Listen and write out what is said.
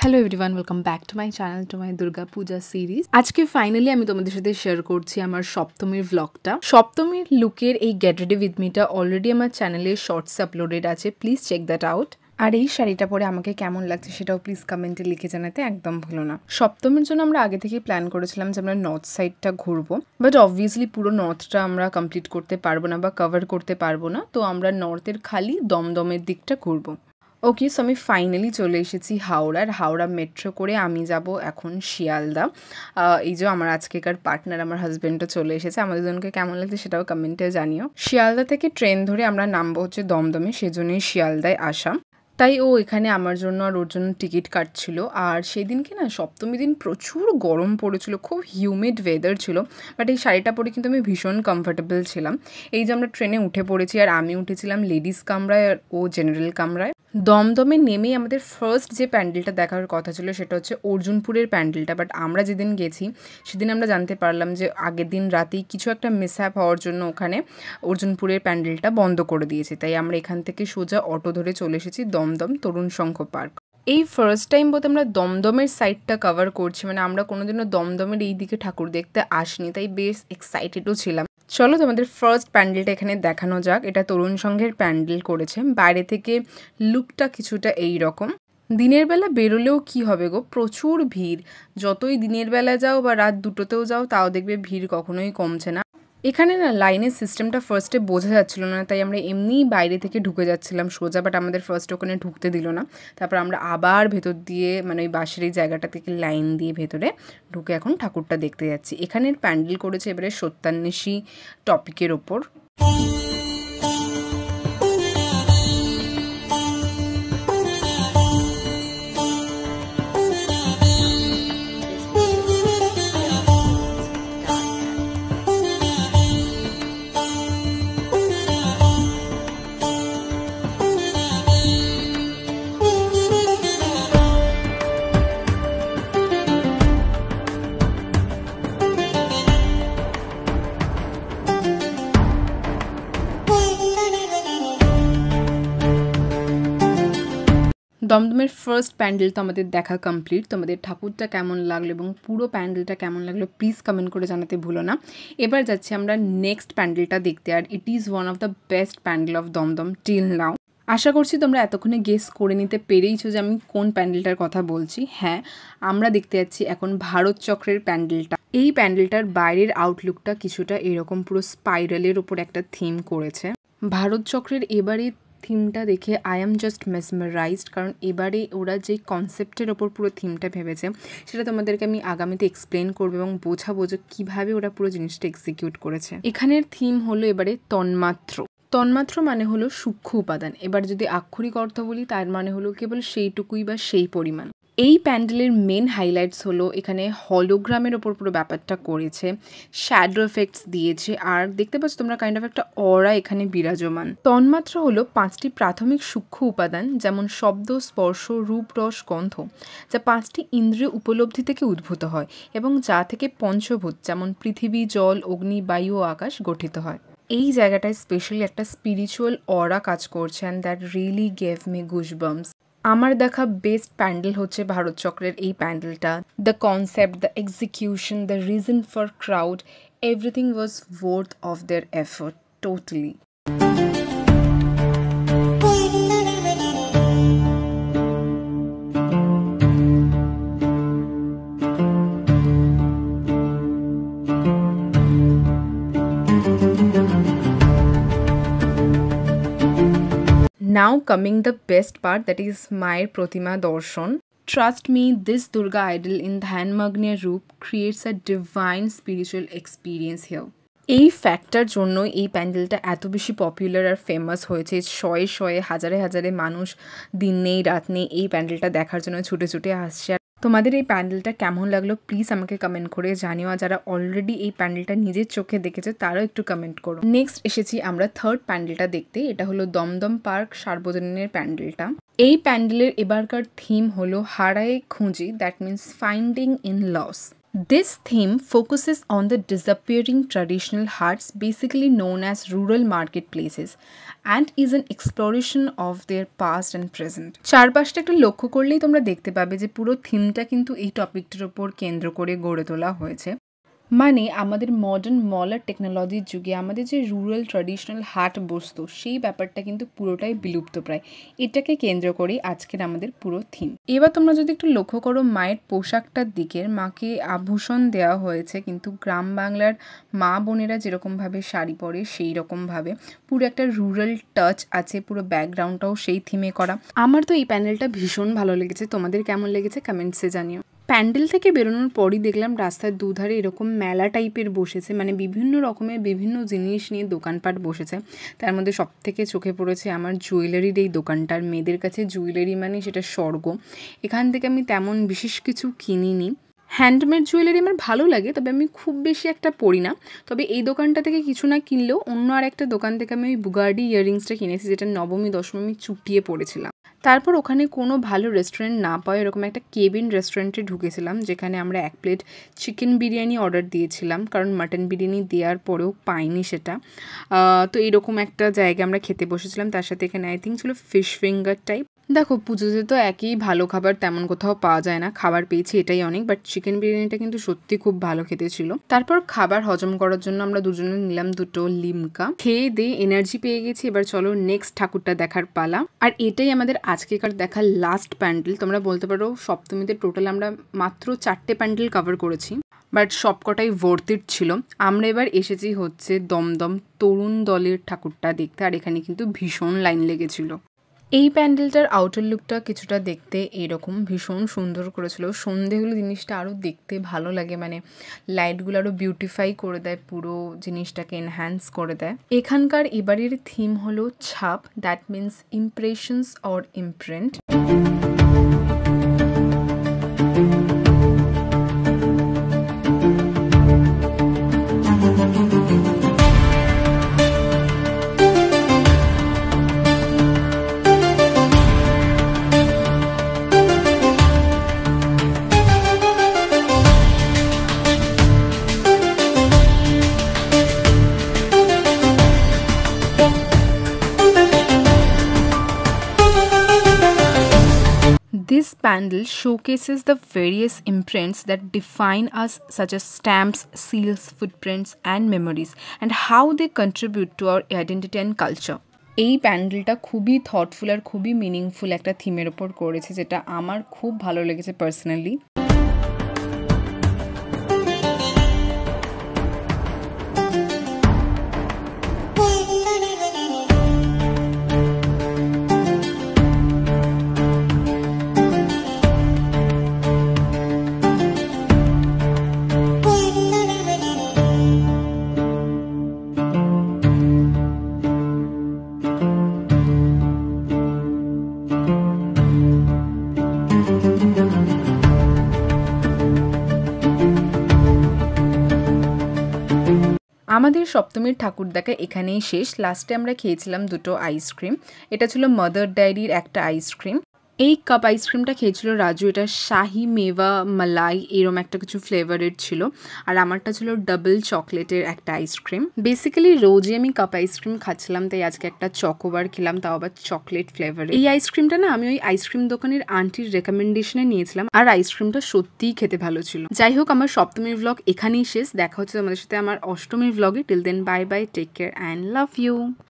Hello everyone, welcome back to my channel, to my Durga Puja series. আজকে finally আমি তোমাদের সাথে শেয়ার করছি আমার সপ্তমীর ভ্লগটা। সপ্তমীর লুকের এই গেট রেডি উইথ মিটা অলরেডি আমার চ্যানেলে শর্টস আপলোডেড আছে, প্লিজ চেক দ্যাট আউট। আর এই শাড়িটা পরে আমাকে কেমন লাগছে সেটাও প্লিজ কমেন্টে লিখে জানাতে একদম ভুলো না। সপ্তমীর জন্য আমরা আগে থেকে প্ল্যান করেছিলাম যে আমরা নর্থ সাইডটা ঘুরবো, বাট অবভিয়াসলি পুরো নর্থটা আমরা কমপ্লিট করতে পারবো না বা কভার করতে পারবো না, তো আমরা নর্থের খালি দমদমের দিকটা ঘুরবো। ওকে, সো আমি ফাইনালি চলে এসেছি হাওড়ার। হাওড়া মেট্রো করে আমি যাব এখন শিয়ালদা। এই যে আমার আজকেকার পার্টনার, আমার হাজব্যান্ডও চলে এসেছে। আমাদের দুজনকে কেমন লাগছে সেটাও কমেন্টে জানিও। শিয়ালদা থেকে ট্রেন ধরে আমরা নামবো হচ্ছে দমদমে, সেজন্যই শিয়ালদায় আসা। তাই ও এখানে আমার জন্য আর ওর জন্য টিকিট কাটছিল। আর সেদিনকে না সপ্তমী দিন প্রচুর গরম পড়েছিল, খুব হিউমিড ওয়েদার ছিল, বাট এই শাড়িটা পরে কিন্তু আমি ভীষণ কমফর্টেবল ছিলাম। এই যে আমরা ট্রেনে উঠে পড়েছি, আর আমি উঠেছিলাম লেডিস কামরায় আর ও জেনারেল কামরায়। দমদমে নেমেই আমাদের ফার্স্ট যে প্যান্ডেলটা দেখার কথা ছিল সেটা হচ্ছে অর্জুনপুরের প্যান্ডেলটা, বাট আমরা যেদিন গেছি সেদিন আমরা জানতে পারলাম যে আগের দিন রাতেই কিছু একটা মিসহ্যাপ হওয়ার জন্য ওখানে অর্জুনপুরের প্যান্ডেলটা বন্ধ করে দিয়েছে। তাই আমরা এখান থেকে সোজা অটো ধরে চলে এসেছি দমদম তরুণ সংঘ পার্ক। এই ফার্স্ট টাইম বোধ আমরা দমদমের সাইডটা কভার করছি, মানে আমরা কোনোদিনও দমদমের এই দিকে ঠাকুর দেখতে আসিনি, তাই বেশ এক্সাইটেডও ছিলাম। চলো তোমাদের ফার্স্ট প্যান্ডেলটা এখানে দেখানো যাক। এটা তরুণ সংঘের প্যান্ডেল করেছে। বাইরে থেকে লুকটা কিছুটা এই রকম। দিনের বেলা বেরোলেও কি হবে গো, প্রচুর ভিড়। যতই দিনের বেলা যাও বা রাত দুটোতেও যাও তাও দেখবে ভিড় কখনোই কমছে না। এখানে না লাইনের সিস্টেমটা ফার্স্টে বোঝা যাচ্ছিল না, তাই আমরা এমনিই বাইরে থেকে ঢুকে যাচ্ছিলাম সোজা, বাট আমাদের ফার্স্ট ওখানে ঢুকতে দিল না। তারপর আমরা আবার ভেতর দিয়ে মানে ওই বাঁশের এই জায়গাটা থেকে লাইন দিয়ে ভেতরে ঢুকে এখন ঠাকুরটা দেখতে যাচ্ছি। এখানের প্যান্ডেল করেছে এবারে সত্যান্বেষী টপিকের ওপর। দমদমের ফার্স্ট প্যান্ডেল তো আমাদের দেখা কমপ্লিট। তোমাদের ঠাকুরটা কেমন লাগলো এবং পুরো প্যান্ডেলটা কেমন লাগলো প্লিজ কমেন্ট করে জানাতে ভুলো না। এবার যাচ্ছি আমরা নেক্সট প্যান্ডেলটা দেখতে, আর it is one of the best pandal of Dumdum till now. আশা করছি তোমরা এতক্ষণে গেস করে নিতে পেরেইছো যে আমি কোন প্যান্ডেলটার কথা বলছি। হ্যাঁ, আমরা দেখতে যাচ্ছি এখন ভারত চক্রের প্যান্ডেলটা। এই প্যান্ডেলটার বাইরের আউটলুকটা কিছুটা এরকম, পুরো স্পাইরালের ওপর একটা থিম করেছে। ভারত চক্রের এবারে থিমটা দেখে আই এম জাস্ট মেসমারাইজড, কারণ এবারে ওরা যে কনসেপ্টের ওপর পুরো থিমটা ভেবেছে সেটা তোমাদেরকে আমি আগামীতে এক্সপ্লেন করবো এবং বোঝাবো যে কীভাবে ওরা পুরো জিনিসটা এক্সিকিউট করেছে। এখানের থিম হলো এবারে তন্মাত্র। তন্মাত্র মানে হলো সূক্ষ্ম উপাদান। এবার যদি আক্ষরিক অর্থ বলি তার মানে হলো কেবল সেইটুকুই বা সেই পরিমাণ। এই প্যান্ডেলের মেন হাইলাইটস হলো এখানে হলোগ্রামের ওপর পুরো ব্যাপারটা করেছে, শ্যাডো এফেক্টস দিয়েছে, আর দেখতে পাচ্ছ তোমরা কাইন্ড অফ একটা অরা এখানে বিরাজমান। তন্মাত্র হলো 5টি প্রাথমিক সূক্ষ্ম উপাদান, যেমন শব্দ, স্পর্শ, রূপ, রস, গন্ধ, যা 5টি ইন্দ্রিয় উপলব্ধি থেকে উদ্ভূত হয় এবং যা থেকে পঞ্চভূত যেমন পৃথিবী, জল, অগ্নি, বায়ু ও আকাশ গঠিত হয়। এই জায়গাটায় স্পেশালি একটা স্পিরিচুয়াল অরা কাজ করছে, and that really gave me goosebumps. আমার দেখা বেস্ট প্যান্ডেল হচ্ছে ভারত চক্রের এই প্যান্ডেলটা। The concept, the execution, the reason for crowd, everything was worth of their effort totally. Now coming the best part, that is Mayer Pratima Darshan. Trust me, this Durga idol in Dhyanmagnya Roop creates a divine spiritual experience here. এই factor জন্য এই প্যান্ডেলটা এত বেশি popular আর famous হয়েছে। শয়ে শয়ে হাজারে হাজারে মানুষ দিন নেই রাত নেই এই প্যান্ডেলটা দেখার জন্য ছুটে ছুটে আসছে। তোমাদের এই প্যান্ডেলটা কেমন লাগলো প্লিজ আমাকে কমেন্ট করে জানিও, আর যারা অলরেডি এই প্যান্ডেলটা নিজের চোখে দেখেছে তারাও একটু কমেন্ট করো। নেক্সট এসেছি আমরা থার্ড প্যান্ডেলটা দেখতে। এটা হলো দমদম পার্ক সার্বজনীনের প্যান্ডেলটা। এই প্যান্ডেলের এবারকার থিম হলো হারায়ে খুঁজি, that means finding in loss. This theme focuses on the disappearing traditional huts, basically known as rural marketplaces, and is an exploration of their past and present. চারপাশটা একটু লক্ষ্য করলেই তোমরা দেখতে পাবে যে পুরো থিমটা কিন্তু এই টপিকটার উপর কেন্দ্র করে গড়ে তোলা হয়েছে। মানে আমাদের মডার্ন মল আর টেকনোলজির যুগে আমাদের যে রুরাল ট্র্যাডিশনাল হাট বসতো সেই ব্যাপারটা কিন্তু পুরোটাই বিলুপ্ত প্রায়। এটাকে কেন্দ্র করেই আজকের আমাদের পুরো থিম। এবার তোমরা যদি একটু লক্ষ্য করো মায়ের পোশাকটার দিকে, মাকে আভূষণ দেওয়া হয়েছে কিন্তু গ্রাম বাংলার মা বোনেরা যেরকমভাবে শাড়ি পরে সেই রকমভাবে পুরো একটা রুরাল টাচ আছে, পুরো ব্যাকগ্রাউন্ডটাও সেই থিমে করা। আমার তো এই প্যানেলটা ভীষণ ভালো লেগেছে, তোমাদের কেমন লেগেছে কমেন্টসে জানিও। প্যান্ডেল থেকে বেরোনোর পরই দেখলাম রাস্তার দুধারে এরকম মেলা টাইপের বসেছে, মানে বিভিন্ন রকমের বিভিন্ন জিনিস নিয়ে দোকানপাট বসেছে। তার মধ্যে সবথেকে চোখে পড়েছে আমার জুয়েলারির এই দোকানটার। মেয়েদের কাছে জুয়েলারি মানে সেটা স্বর্গ। এখান থেকে আমি তেমন বিশেষ কিছু কিনিনি। হ্যান্ডমেড জুয়েলারি আমার ভালো লাগে, তবে আমি খুব বেশি একটা পরি না। তবে এই দোকানটা থেকে কিছু না কিনলেও অন্য আর একটা দোকান থেকে আমি ওই বুগার্ডি ইয়াররিংসটা কিনেছি, যেটা নবমী দশমী চুটিয়ে পড়েছিলাম। তারপর ওখানে কোনো ভালো রেস্টুরেন্ট না পাওয়া এরকম একটা কেবিন রেস্টুরেন্টে ঢুকেছিলাম, যেখানে আমরা 1 প্লেট চিকেন বিরিয়ানি অর্ডার দিয়েছিলাম, কারণ মাটন বিরিয়ানি দেওয়ার পরেও পাইনি সেটা। তো এইরকম একটা জায়গায় আমরা খেতে বসেছিলাম। তার সাথে এখানে আই থিঙ্ক ছিল ফিশ ফিঙ্গার টাইপ। দেখো পুজোতে তো একই ভালো খাবার তেমন কোথাও পাওয়া যায় না, খাবার পেয়েছি এটাই অনেক। বাট চিকেন বিরিয়ানিটা কিন্তু সত্যি খুব ভালো খেতে ছিল। তারপর খাবার হজম করার জন্য আমরা দুজনে নিলাম 2টো লিমকা। খেয়ে দিয়ে এনার্জি পেয়ে গেছি, এবার চলো নেক্সট ঠাকুরটা দেখার পালা। আর এটাই আমাদের আজকেকার দেখার লাস্ট প্যান্ডেল। তোমরা বলতে পারো সপ্তমীতে টোটাল আমরা মাত্র 4টে প্যান্ডেল কভার করেছি, বাট সবকটাই ভর্তি ছিল। আমরা এবার এসেছি হচ্ছে দমদম তরুণ দলের ঠাকুরটা দেখতে, আর এখানে কিন্তু ভীষণ লাইন লেগেছিল। এই প্যান্ডেলটার আউটার লুকটা কিছুটা দেখতে এরকম, ভীষণ সুন্দর করেছিল। সন্ধে হলে জিনিসটা আরও দেখতে ভালো লাগে, মানে লাইটগুলো আরও বিউটিফাই করে দেয়, পুরো জিনিসটাকে এনহ্যান্স করে দেয়। এখানকার এবারের থিম হলো ছাপ, that means impressions or imprint. This pandal showcases the various imprints that define us, such as stamps, seals, footprints, and memories, and how they contribute to our identity and culture. এই প্যান্ডেলটা খুবই thoughtful আর খুবই meaningful একটা থিমের ওপর করেছে, যেটা আমার খুব ভালো লেগেছে পার্সোনালি। আমাদের সপ্তমীর ঠাকুর দেখা এখানেই শেষ। লাস্টে আমরা খেয়েছিলাম 2টো আইসক্রিম। এটা ছিল মাদার ডায়েরির একটা আইসক্রিম। এই কাপ আইসক্রিমটা খেয়েছিল রাজু, এটা শাহি মেওয়া মালাই এরম একটা কিছু ফ্লেভারের ছিল। আর আমারটা ছিল ডাবল চকলেটের একটা আইসক্রিম। বেসিক্যালি রোজই আমি কাপ আইসক্রিম খাচ্ছিলাম, তাই আজকে একটা চকোবার খেলাম, তাও আবার চকলেট ফ্লেভারের। এই আইসক্রিমটা না আমি ওই আইসক্রিম দোকানের আন্টির রেকমেন্ডেশনে নিয়েছিলাম, আর আইসক্রিমটা সত্যিই খেতে ভালো ছিল। যাই হোক, আমার সপ্তমীর ভ্লগ এখানেই শেষ। দেখা হচ্ছে তোমাদের সাথে আমার অষ্টমীর ভ্লগে। Till then bye bye, take care and love you.